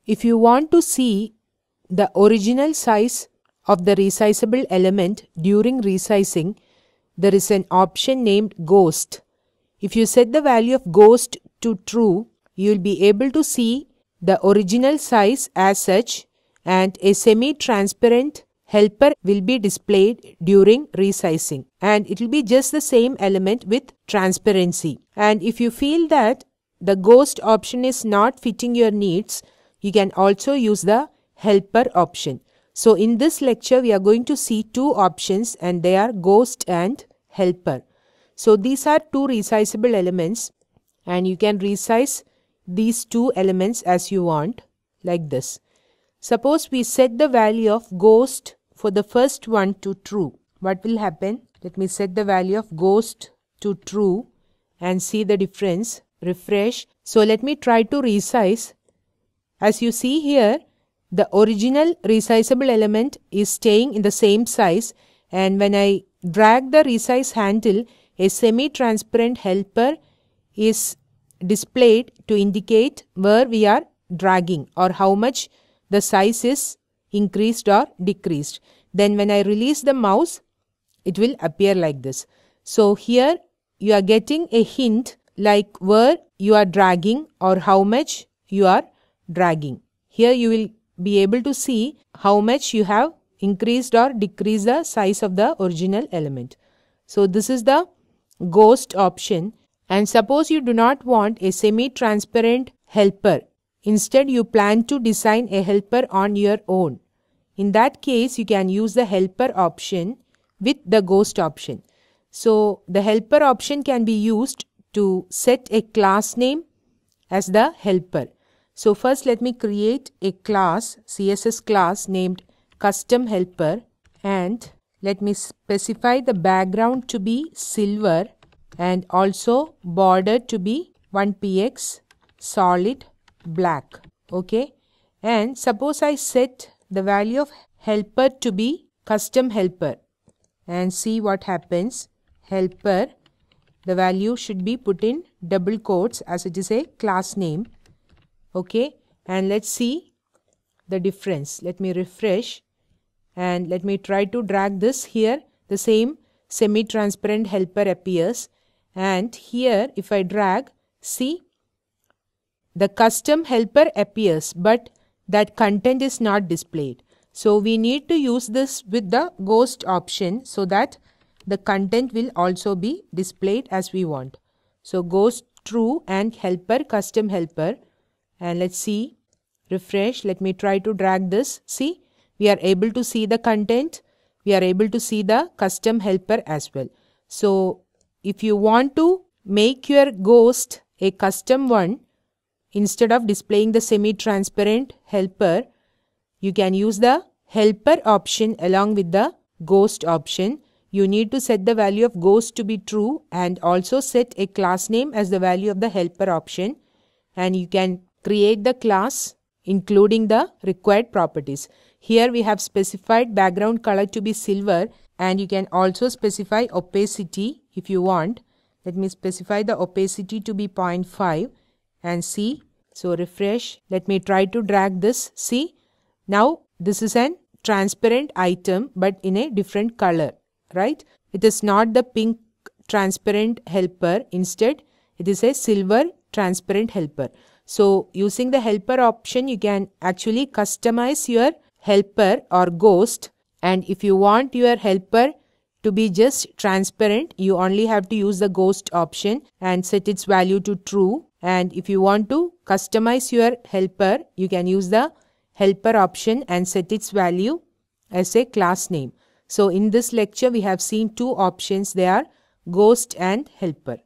if you want to see the original size of the resizable element during resizing, there is an option named Ghost. If you set the value of Ghost to true, you will be able to see the original size as such, and a semi-transparent helper will be displayed during resizing, and it will be just the same element with transparency. And if you feel that the Ghost option is not fitting your needs, you can also use the helper option. So in this lecture we are going to see two options, and they are Ghost and helper. So these are two resizable elements, and you can resize these two elements as you want, like this. Suppose we set the value of Ghost for the first one to true. What will happen? Let me set the value of Ghost to true and see the difference. Refresh. So let me try to resize. As you see here, the original resizable element is staying in the same size, and when I drag the resize handle, a semi-transparent helper is displayed to indicate where we are dragging or how much the size is increased or decreased. Then when I release the mouse, it will appear like this. So here you are getting a hint like where you are dragging or how much you are dragging. Here you will be able to see how much you have increased or decreased the size of the original element. So this is the Ghost option. And suppose you do not want a semi-transparent helper. Instead, you plan to design a helper on your own. In that case, you can use the helper option with the Ghost option. So the helper option can be used to set a class name as the helper. So first let me create a class, CSS class named custom helper, and let me specify the background to be silver and also border to be 1px solid black. Okay, and suppose I set the value of helper to be custom helper and see what happens. Helper, the value should be put in double quotes as it is a class name. Okay, and let's see the difference. Let me refresh and let me try to drag this here. The same semi-transparent helper appears, and here if I drag, see, the custom helper appears but that content is not displayed. So we need to use this with the Ghost option so that the content will also be displayed as we want. So Ghost true and helper custom helper, and let's see, refresh. Let me try to drag this. See, we are able to see the content. We are able to see the custom helper as well. So if you want to make your Ghost a custom one, instead of displaying the semi-transparent helper, you can use the helper option along with the Ghost option. You need to set the value of Ghost to be true and also set a class name as the value of the helper option, and you can create the class including the required properties. Here we have specified background color to be silver, and you can also specify opacity if you want. Let me specify the opacity to be 0.5 and see. So refresh. Let me try to drag this. See, now this is an transparent item but in a different color, right? It is not the pink transparent helper. Instead, it is a silver transparent helper. So using the helper option, you can actually customize your helper or Ghost, and if you want your helper to be just transparent, you only have to use the Ghost option and set its value to true. And if you want to customize your helper, you can use the helper option and set its value as a class name. So in this lecture we have seen two options. They are Ghost and helper.